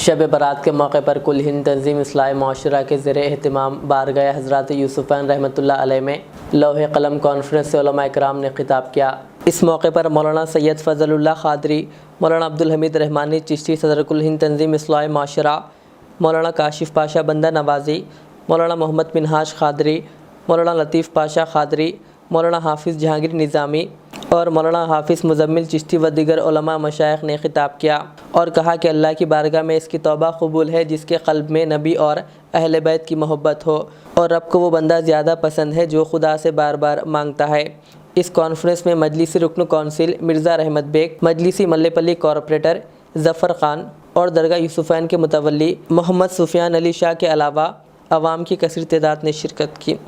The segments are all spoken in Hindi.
शब बारात के मौके पर कुल हिंद तंजीम इस्लाही माशरा के ज़रिए एहतमाम बारगाह हज़रत यूसुफ़ैन रहमतुल्लाह अलैह में लौह कलम कॉन्फ्रेंस से उलमा इकराम ने खिताब किया। इस मौके पर मौलाना सैयद फ़ज़लुल्लाह क़ादरी, मौलाना अब्दुल हमीद रहमानी चिश्ती सदर कुल हिंद तंजीम इस्लाही माशरा, मौलाना काशिफ़ पाशा बंदा नवाज़ी, मौलाना मोहम्मद मिनहाज क़ादरी, मौलाना लतीफ़ पाशा क़ादरी, मौलाना हाफिज़ जहांगीर निज़ामी और मौलाना हाफिज़ मुज़म्मिल चिश्ती व दीगर उलमा मशाइख़ ने खिताब किया और कहा कि अल्लाह की बारगाह में इसकी तौबा कबूल है जिसके क़ल्ब में नबी और अहले बैत की मोहब्बत हो और रब को वो बंदा ज़्यादा पसंद है जो खुदा से बार बार मांगता है। इस कॉन्फ्रेंस में मजलिसी रुकन कौंसिल मिर्ज़ा रहमत बेग, मजलिसी मल्लेपल्ली कॉरपोरेटर ज़फ़र ख़ान और दरगाह यूसुफ़ैन के मुतवल्ली मोहम्मद सुफियान अली शाह के अलावा अवाम की कसीर तादाद ने शिरकत की।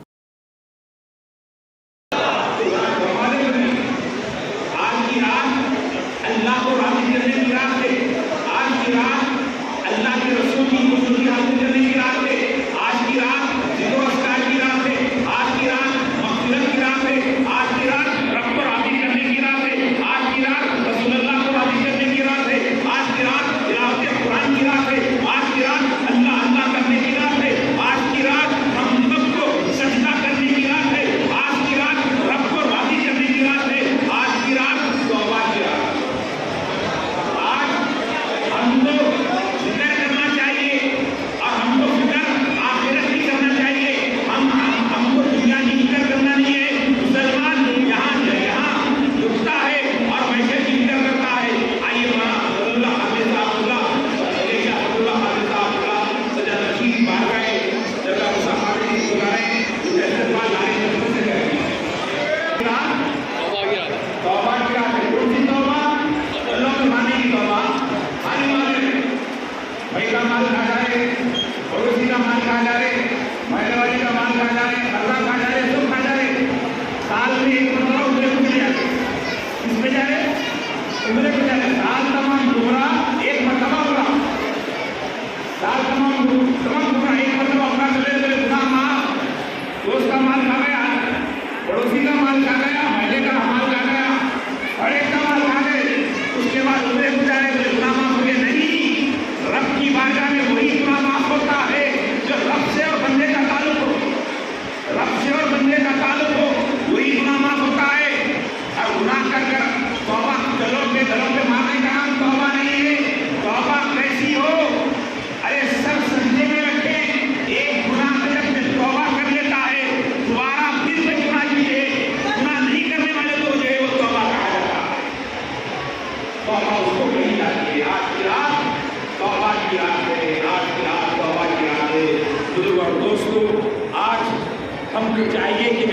दोस्तों, आज हमको चाहिए कि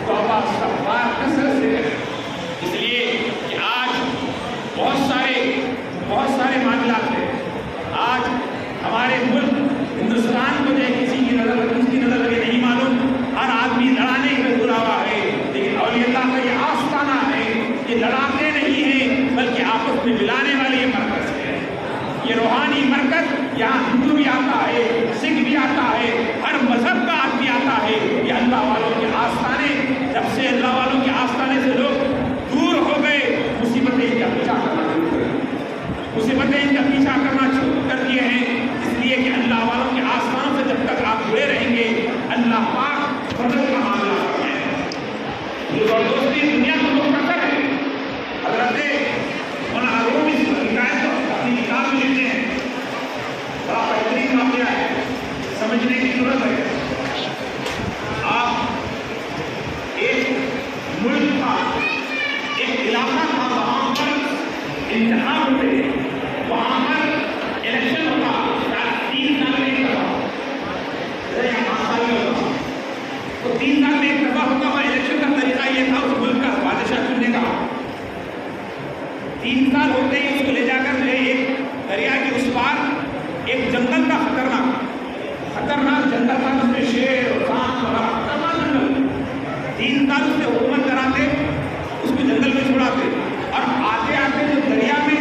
तौबा इस्तग़फ़ार कसरत से करें, इसलिए कि आज बहुत सारे मामलात हैं। आज हमारे मुल्क हिंदुस्तान को जो किसी की नज़र लगे नहीं मालूम, हर आदमी लड़ाने में जुड़ा हुआ है, लेकिन औलिया का ये आस्ताना है कि लड़ाते नहीं हैं बल्कि आपस में मिलाने वाले ये मरकज़ है। ये रूहानी मरकज़, यहाँ हिंदू भी आता है, सिख भी आता है, हर मजहब का आदमी आता है। ये अल्लाह वालों के आस्ताने, जब से अल्लाह वालों के आस्ताने से लोग दूर हो गए, मुसीबतें इनका पीछा करना शुरू कर दिए हैं। इसलिए कि अल्लाह वालों के आस्तानों से जब तक आप जुड़े रहेंगे, अल्लाह पाक फजल का मामला करते हैं। दोस्ती दुनिया को लोग कसर है। हजरत मौलाना रूमी इस हिकायत को अपनी किताब में लिखते हैं, बड़ा बेहतरीन मामला है, समझने की जरूरत है। आप एक मुल्क का एक इलाका था, वहाँ पर इंतखाब होते थे, वहाँ पर इलेक्शन होता, 3 साल में एक दफा, 5 साल में होता, तो 3 साल में एक दफा होता। वहाँ इलेक्शन का तरीका ये था उस मुल्क का बादशाह चुनने का। 3 साल होते ही उसको ले जाकर एक दरिया के उस पार एक जंगल का खतरनाक जंगल था, उसमें शेर और सांप और खतरनाक जंगल। 3 साल उससे हुकूमत कराते, उसको जंगल में छुड़ाते, और आते आते जो दरिया में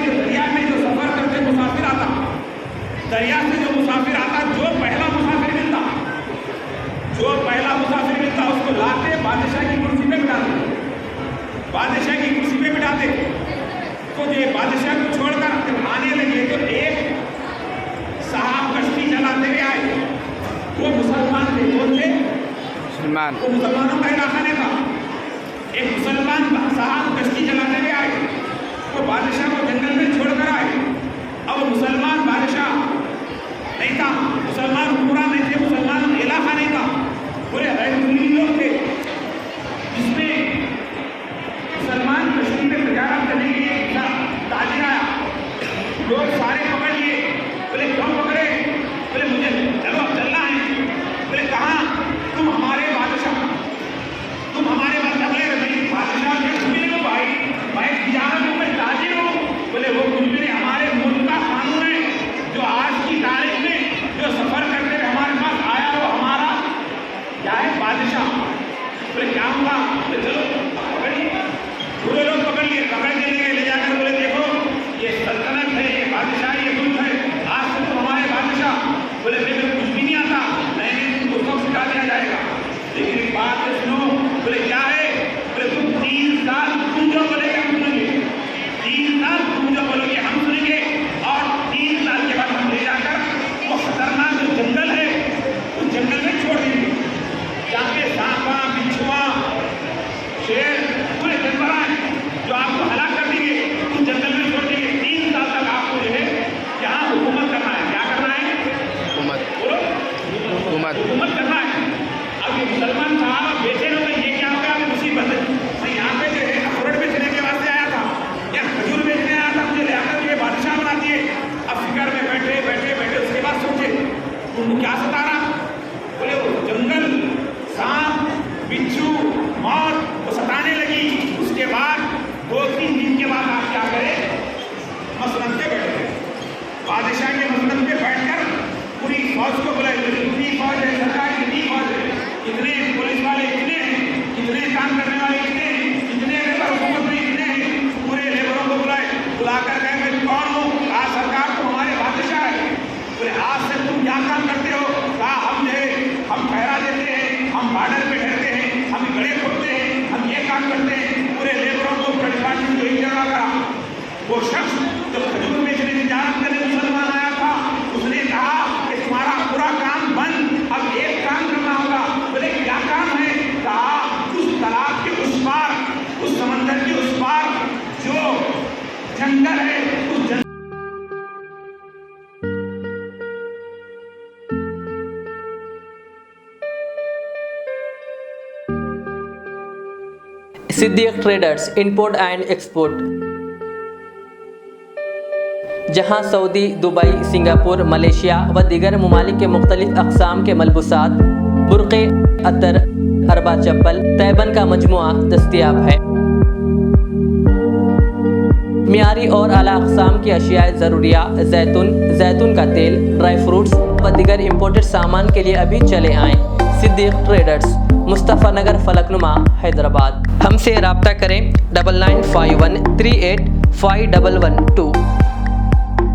जो सफर करते मुसाफिर आता, दरिया से जो मुसाफिर आता, जो पहला मुसाफिर मिलता उसको लाते बादशाह की कुर्सी पे बिठाते। तो ये बादशाह को छोड़कर आने लगे तो एक मुसलमान वो मुसलमानों का इलाका नहीं था। एक मुसलमान साहब कश्ती चलाते हुए आए, वो बादशाह को जंगल में छोड़कर आए। अब वो मुसलमान बादशाह नहीं था, मुसलमान पूरा नहीं थे, मुसलमान इलाका नहीं था, पूरे गैर मुस्लिम लोग थे। जिसमें मुसलमान कश्ती में तजारत करने के लिए ताजिर आया, लोग सारे पकड़ लिए। बोले क्यों पकड़े? बोले मुझे चलो अब चलना है। बोले कहाँ? तुम हमारे बादशाह, तुम हमारे बादशाह। बोले नहीं बादशाह के कुछ भी नहीं हो भाई, मैं तिजारत हूँ, मैं ताजिर हूँ। बोले वो कुछ भी नहीं, हमारे मुल्क का कानून है जो आज की तारीख में जो सफर करते हुए हमारे पास आया वो हमारा क्या है? बादशाह। बोले क्या हुआ? बोले चलो पकड़िए। पूरे लोग पकड़ लिए, पकड़ के ले जाकर बोले देखो ये सल्तनत है, ये बादशाह, ये मुल्क है, आज से तुम हमारे बादशाह। बोले मेरे कुछ भी नहीं आता, नहीं तुमको सब सिखा दिया जाएगा। लेकिन एक बात है सुनो। बोले क्या है? बोले तुम 3 साल तुम जो बोलेगे हम सुनेंगे, 3 साल तुम जो बोलोगे हम सुनेंगे, और 3 साल के बाद हम ले जाकर वो खतरनाक जो जंगल है उस जंगल में छोड़ देंगे, जाके सांपा, बिच्छुआ, शेर, पूरे जानवर आए जो आपको हलाक कर देंगे, उस जंगल में छोड़ देंगे। 3 साल तक आपको जो है यहाँ हुकूमत करना है। क्या करना है? हुकूमत करना है। अब ये मुसलमान साहब बेचे लोग ये क्या हो गया? मुसीबत है। मैं यहाँ पे जो है अखरोट बेचने के वास्ते आया था, या खजूर बेचने आया था, मुझे ले आकर ये बादशाह बना दिए। अब फिक्र में बैठे बैठे बैठे उसके बाद सोचे तुमको क्या सता रहा? बोले वो जंगल, सांप, बिच्छू, मौत वो सताने लगी। उसके बाद 2-3 दिन के बाद आप क्या करें? मसनद पे बैठे, बादशाह के मसनद पे बैठकर पूरी फौज को बुलाए। इतनी फौज है सरकार, इतनी फौज है, इतने पुलिस वाले इतने हैं, इतने काम करने वाले इतने हैं, इतने लेबर हुकूमत में इतने हैं। पूरे लेबरों को बुलाए, बुलाकर कहे मैं कौन हूँ? कहा सरकार तुम हमारे बादशाह है। बोले आज से तुम क्या काम करते हो? कहा हम जो है हम पहरा देते हैं, हम बॉर्डर पे ठहरते हैं, हम गड़े खोदते हैं, हम ये काम करते हैं। पूरे लेबरों को डिपार्टमेंट को एक जगह करा। वो शख्स जो खजूर बेचने की जान करने मुसलमान आया था, उसने कहा कि तुम्हारा पूरा काम बंद, अब एक काम करना होगा। बोले क्या काम है? कहा उस तालाब के उस पार, उस समंदर के उस पार जो जंगल है, उस जंगल Siddique traders import and export, जहां सऊदी, दुबई, सिंगापुर, मलेशिया व दीगर ममालिक के मुख्तलिफ अक़साम के मलबूसात, बुर्क़े, अतर, अरबा चप्पल, तैबन का मजमुआ दस्तयाब है। मियारी और आला अक़साम की अशियाए ज़रूरिया, जैतून का तेल, ड्राई फ्रूट्स व दीगर इम्पोर्टेड सामान के लिए अभी चले आएँ। सिद्दीक ट्रेडर्स, मुस्तफ़ा नगर, फलकनुमा, हैदराबाद। हमसे रब्ता करें 9951385112।